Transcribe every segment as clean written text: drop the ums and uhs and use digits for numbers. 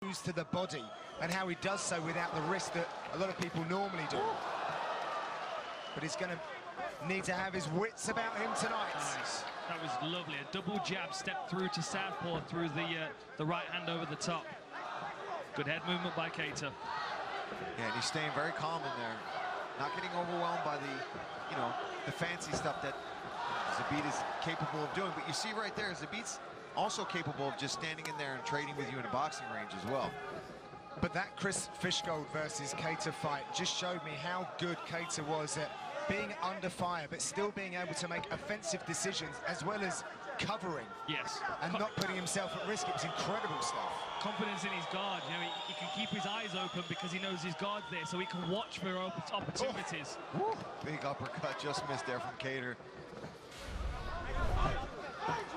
to the body, and how he does so without the risk that a lot of people normally do. But he's going to need to have his wits about him tonight. Nice. That was lovely. A double jab, step through to southpaw through the right hand over the top. Good head movement by Kattar. Yeah, and he's staying very calm in there, not getting overwhelmed by the fancy stuff that Zabit is capable of doing. But you see right there, Zabit's also capable of just standing in there and trading with you in a boxing range as well. But that Chris Fishgold versus Kattar fight just showed me how good Kattar was at being under fire, but still being able to make offensive decisions as well as covering. Yes. And not putting himself at risk. It was incredible stuff. Confidence in his guard. You know, he can keep his eyes open because he knows his guard's there, so he can watch for opportunities. Oh. Big uppercut, just missed there from Kattar.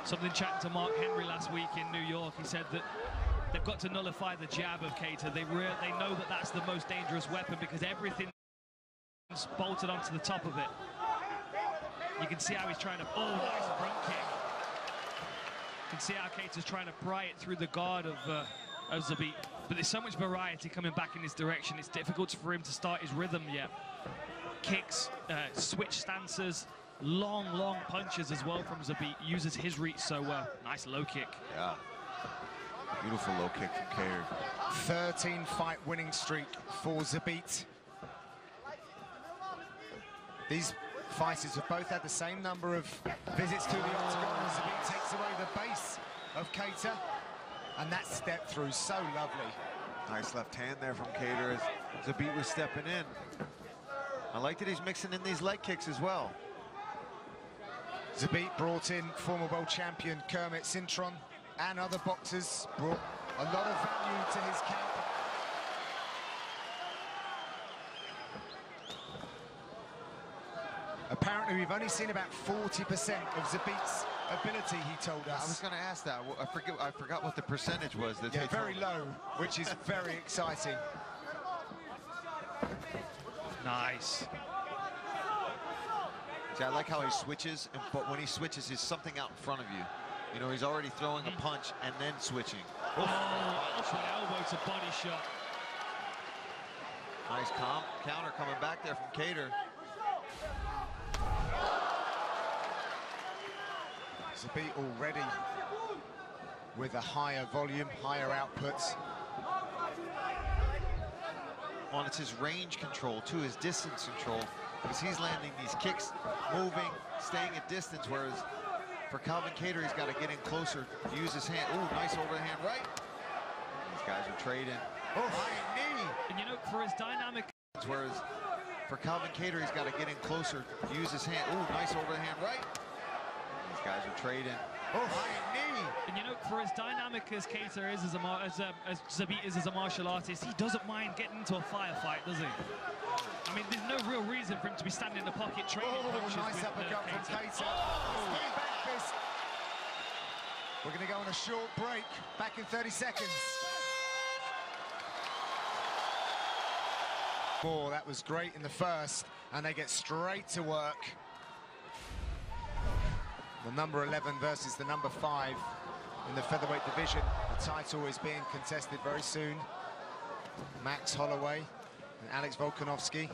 Something chatting to Mark Henry last week in New York. He said that they've got to nullify the jab of Kattar. They know that that's the most dangerous weapon because everything's bolted onto the top of it. You can see how he's trying to... Oh, nice front kick. You can see how Kattar's trying to pry it through the guard of Zabit. But there's so much variety coming back in his direction. It's difficult for him to start his rhythm yet. Kicks, switch stances, long punches as well from Zabit. Uses his reach so well. Nice low kick. Yeah. Beautiful low kick from Kattar. 13-fight winning streak for Zabit. These fighters have both had the same number of visits to the octagon. Zabit takes away the base of Kattar, and that step through so lovely. Nice left hand there from Kattar as Zabit was stepping in. I like that he's mixing in these leg kicks as well. Zabit brought in former world champion Kermit Cintron, and other boxers brought a lot of value to his camp. Apparently, we've only seen about 40% of Zabit's ability, he told us. I was going to ask that. I forgot what the percentage was. That yeah, very low, which is very exciting. Nice. See, I like how he switches, but when he switches, there's something out in front of you. You know, he's already throwing a punch and then switching. Oh, upward elbow to body shot. Nice counter coming back there from Kattar. Zabit already with a higher volume, higher outputs. Well, it's his range control, too, his distance control, because he's landing these kicks, moving, staying at distance, whereas for Calvin Kattar, he's got to get in closer, use his hand. Ooh, nice overhand right. These guys are trading. Oh, high knee. And you know, for his dynamic... Whereas for Calvin Kattar, he's got to get in closer, use his hand. Ooh, nice overhand right. These guys are trading. Oh, high knee. And you know, for as dynamic as Kattar is as Zabit is as a martial artist, he doesn't mind getting into a firefight, does he? I mean, there's no real reason for him to be standing in the pocket trading punches nice with uppercut from Kattar. Oh. Back fist. We're going to go on a short break. Back in 30 seconds. Oh, that was great in the first, and they get straight to work. The number 11 versus the number 5 in the featherweight division. The title is being contested very soon. Max Holloway and Alex Volkanovski.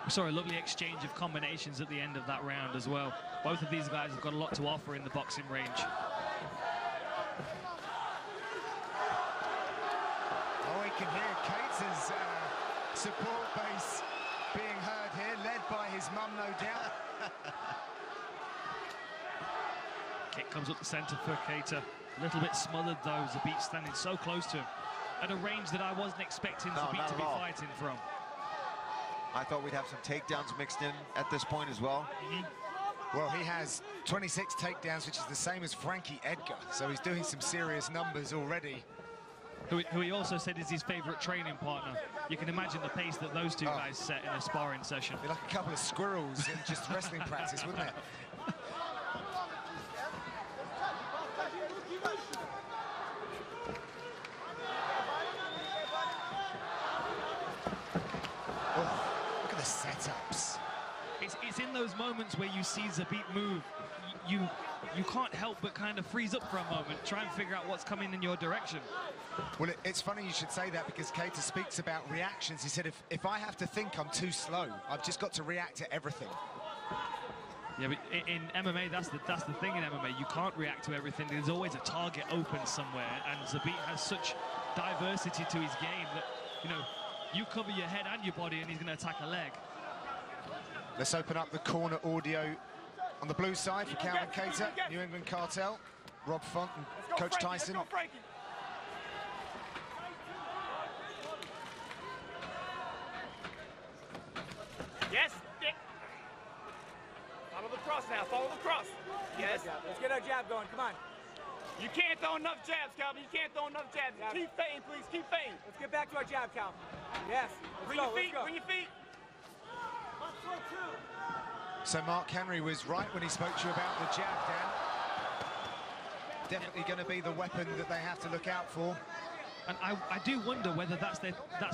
We saw a lovely exchange of combinations at the end of that round as well. Both of these guys have got a lot to offer in the boxing range. Oh, we can hear Kattar's support base being heard here, led by his mum, no doubt. Kick comes up the centre for Kattar. A little bit smothered though, Zabit standing so close to him. At a range that I wasn't expecting Zabit to be fighting from. I thought we'd have some takedowns mixed in at this point as well. Well, he has 26 takedowns, which is the same as Frankie Edgar. So he's doing some serious numbers already. Who he also said is his favourite training partner. You can imagine the pace that those two guys set in a sparring session. Be like a couple of squirrels in just wrestling practice, wouldn't it? Look at the setups. It's in those moments where you see Zabit move, you you can't help but kind of freeze up for a moment, try and figure out what's coming in your direction. Well, it's funny you should say that, because Kattar speaks about reactions. He said, if I have to think, I'm too slow. I've just got to react to everything. Yeah, but in MMA, that's the thing in MMA. You can't react to everything. There's always a target open somewhere, and Zabit has such diversity to his game that, you know, you cover your head and your body, and he's going to attack a leg. Let's open up the corner audio on the blue side for Calvin Kattar, New England Cartel, Rob Font and Coach Tyson. Yes. Follow the cross now. Follow the cross. Yes. Let's get our jab going. Come on. You can't throw enough jabs, Calvin. You can't throw enough jabs. Yeah. Keep feinting, please. Keep feinting. Let's get back to our jab, Cal. Yes. Bring your feet. Bring your feet. So Mark Henry was right when he spoke to you about the jab, Dan. Definitely going to be the weapon that they have to look out for. And I do wonder whether that's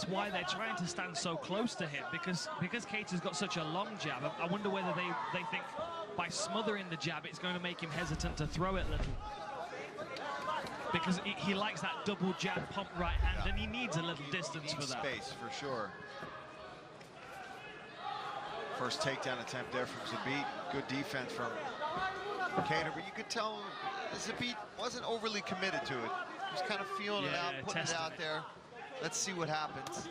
why they're trying to stand so close to him, because Kattar's got such a long jab. I wonder whether they think by smothering the jab it's going to make him hesitant to throw it a little. Because he likes that double jab pump right hand, and he needs a little distance for that. Space, for sure. First takedown attempt there from Zabit. Good defense from Kattar, but you could tell Zabit wasn't overly committed to it. He was kind of feeling it out, putting it out there. Let's see what happens.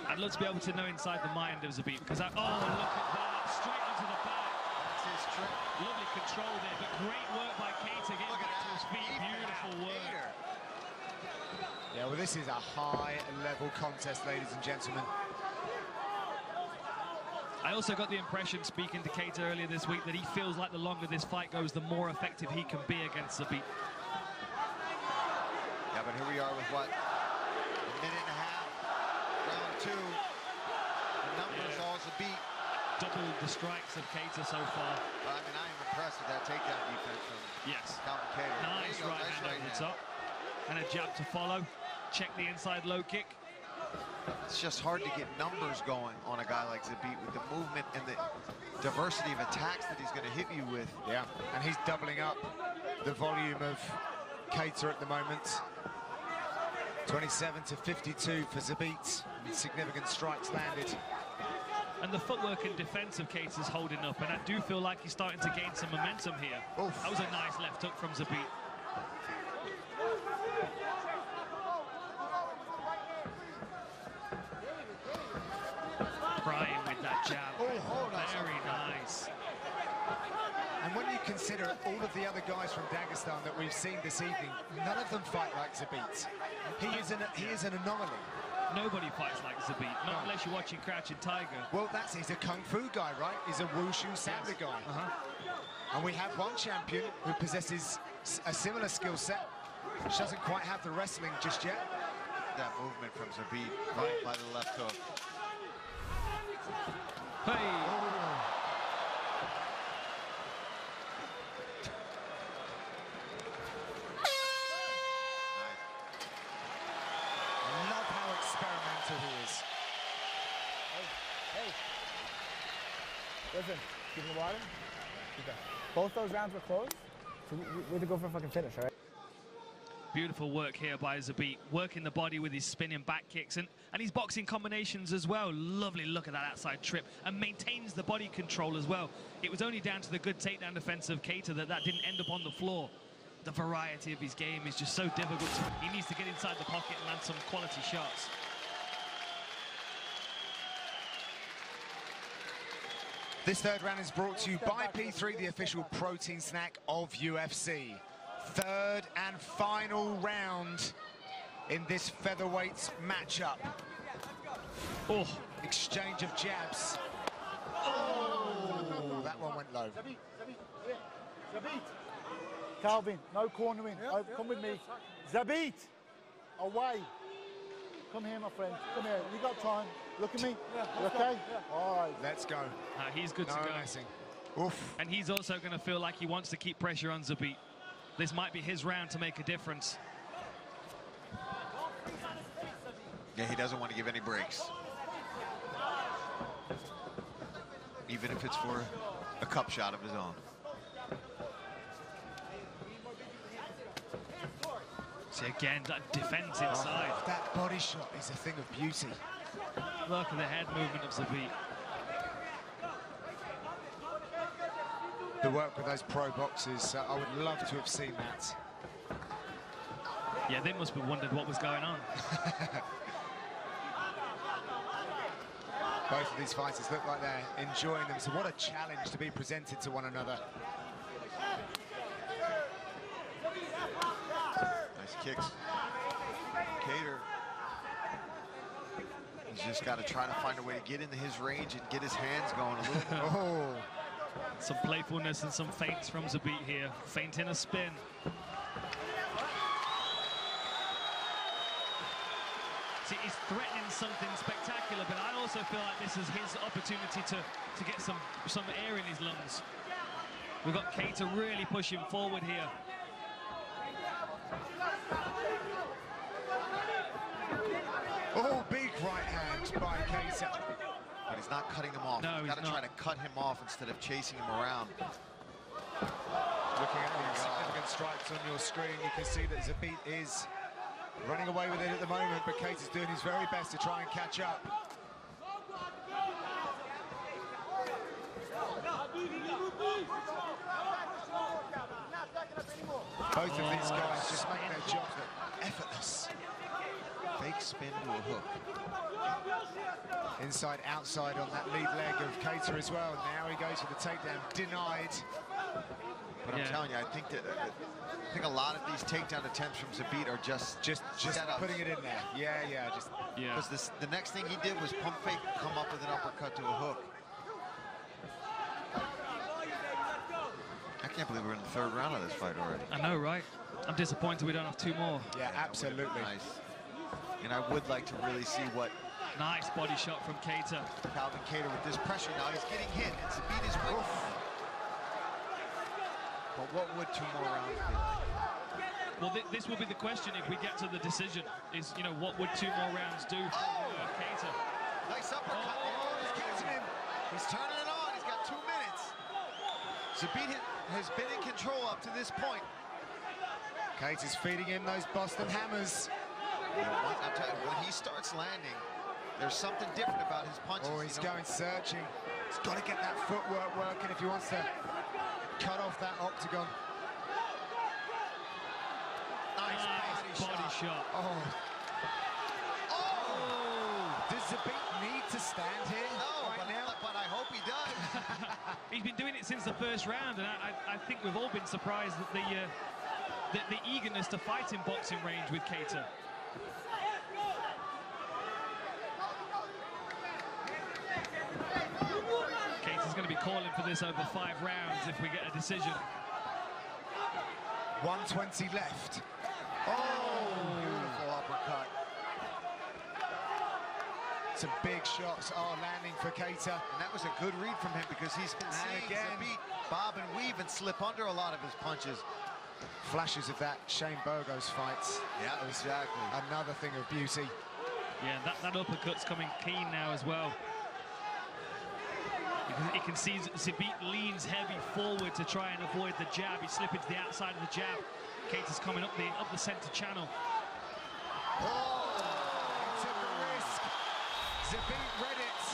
I'd love to be able to know inside the mind of Zabit, because oh, look at that, straight onto the back. That's his trick. Lovely control there, but great work by Kattar getting back to his feet. Beautiful work. Yeah, well, this is a high-level contest, ladies and gentlemen. I also got the impression, speaking to Kattar earlier this week, that he feels like the longer this fight goes, the more effective he can be against Zabit. Yeah, but here we are with what? A minute and a half. Round two. The numbers all Zabit. Double the strikes of Kattar so far. Well, I mean, I am impressed with that takedown defense from Calvin Kattar. Nice right hand over the top. And a jab to follow. Check the inside low kick. It's just hard to get numbers going on a guy like Zabit with the movement and the diversity of attacks that he's going to hit you with. Yeah, and he's doubling up the volume of Kattar at the moment. 27 to 52 for Zabit. Significant strikes landed. And the footwork and defense of Kattar's holding up, and I do feel like he's starting to gain some momentum here. Oof. That was a nice left hook from Zabit. Brian with that jab. Very nice. And when you consider all of the other guys from Dagestan that we've seen this evening, none of them fight like Zabit. He is an anomaly. Nobody fights like Zabit, not unless you're watching Crouching Tiger. Well, he's a kung fu guy, right? He's a wushu samurai guy. And we have one champion who possesses a similar skill set, which doesn't quite have the wrestling just yet. That movement from Zabit right by the left hook. Hey! Listen, give me the water. Both those rounds were close, so we had to go for a fucking finish, all right? Beautiful work here by Zabit, working the body with his spinning back kicks and his boxing combinations as well. Lovely look at that outside trip, and maintains the body control as well. It was only down to the good takedown defense of Kattar that didn't end up on the floor. The variety of his game is just so difficult. He needs to get inside the pocket and land some quality shots. This third round is brought to you by P3, the official protein snack of UFC. Third and final round in this featherweight matchup. Oh, exchange of jabs. Oh, that one went low. Zabit. Calvin, no cornering. Oh, come with me. Zabit, away. Come here, my friend. Come here. You got time. Look at me. You okay? All right. Let's go. He's good to go. Messing. Oof. And he's also going to feel like he wants to keep pressure on Zabit. This might be his round to make a difference. Yeah, he doesn't want to give any breaks. even if it's for a cup shot of his own. See, again, that defense inside. Oh, that body shot is a thing of beauty. Look at the head movement of Zabit. The work with those pro boxers, I would love to have seen that. Yeah, they must have wondered what was going on. Both of these fighters look like they're enjoying them, so what a challenge to be presented to one another. Nice kicks. Kattar, he's just got to try to find a way to get into his range and get his hands going a little bit. Oh, Some playfulness and some feints from Zabit here. Feint in a spin. See, he's threatening something spectacular, but I also feel like this is his opportunity to get some air in his lungs. We've got Kattar really pushing forward here. oh, big right hand by Kattar. But he's not cutting him off. No, He's got to he's try not. to cut him off instead of chasing him around. Looking at the significant strikes on your screen, you can see that Zabit is running away with it at the moment, but Kattar's doing his very best to try and catch up. Both of these guys just making their jobs look effortless. Fake spin to a hook. Inside, outside on that lead leg of Kattar as well. Now he goes for the takedown, denied. But I'm telling you, I think a lot of these takedown attempts from Zabit are just setups. Putting it in there. Yeah. Because the next thing he did was pump fake, come up with an uppercut to a hook. I can't believe we're in the third round of this fight already. I know, right? I'm disappointed we don't have two more. Yeah, absolutely. Nice. And I would like to really see what Nice body shot from Kattar. Calvin Kattar with this pressure now. He's getting hit, and Zabit is winning. But what would two more rounds be? Well, this will be the question if we get to the decision. Is, you know, what would two more rounds do for Kattar? Nice uppercut. Oh, he's catching him. He's turning it on. He's got 2 minutes. Zabit has been in control up to this point. Kattar's feeding him those Boston hammers. You know, I'll tell you, when he starts landing, there's something different about his punches. Oh, he's going searching. He's got to get that footwork working if he wants to cut off that octagon. Nice body shot. Oh. Does Zabit need to stand here right now? But I hope he does. He's been doing it since the first round, and I think we've all been surprised at the eagerness to fight in boxing range with Kattar. Kattar's going to be calling for this over 5 rounds if we get a decision. 120 left. Oh, Beautiful uppercut. some big shots are landing for Kattar. And that was a good read from him because he's been seeing Zabit bob and weave and slip under a lot of his punches. Flashes of that Shane Burgos fight. Yeah, exactly. Another thing of beauty. Yeah, that uppercut's coming clean now as well. You can see Zabit leans heavy forward to try and avoid the jab. He's slipping to the outside of the jab. Kattar's coming up the center channel. Oh, he took a risk. Zabit read it.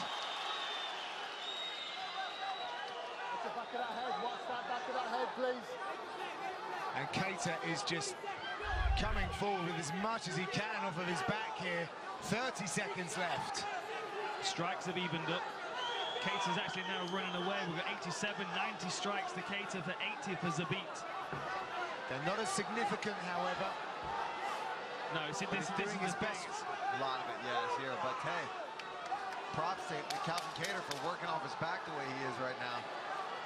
Watch the back of that head. Watch that back of that head, please. And Kattar is just coming forward with as much as he can off of his back here. 30 seconds left. Strikes have evened up. Kattar's actually now running away. We've got 87, 90 strikes to Kattar for 80 for Zabit. They're not as significant, however. No, see, this is his the best. A lot of it, yes, here. But hey, props to Calvin Kattar for working off his back the way he is right now.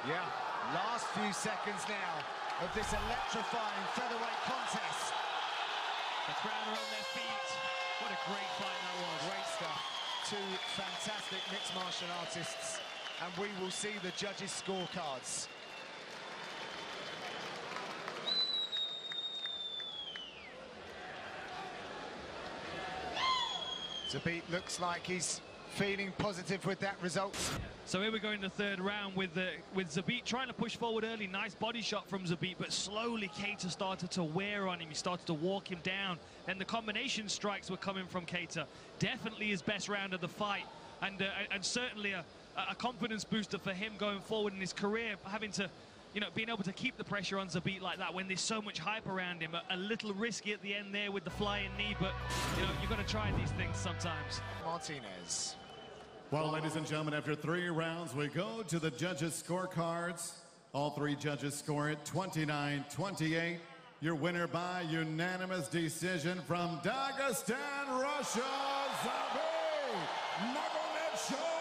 Yeah, last few seconds now of this electrifying featherweight contest. The crowd are on their feet. What a great fight that was. Great stuff. Two fantastic mixed martial artists, and we will see the judges' scorecards. Zabit looks like he's feeling positive with that result. So here we go in the third round with Zabit trying to push forward early. Nice body shot from Zabit, but slowly Kattar started to wear on him. He started to walk him down. And the combination strikes were coming from Kattar. Definitely his best round of the fight, and certainly a confidence booster for him going forward in his career, having to, you know, being able to keep the pressure on Zabit like that when there's so much hype around him. A little risky at the end there with the flying knee, but you know, you've got to try these things sometimes. Martinez. Well, ladies and gentlemen, after 3 rounds, we go to the judges' scorecards. All 3 judges score it 29-28. Your winner by unanimous decision from Dagestan, Russia, Zabit Magomedsharipov.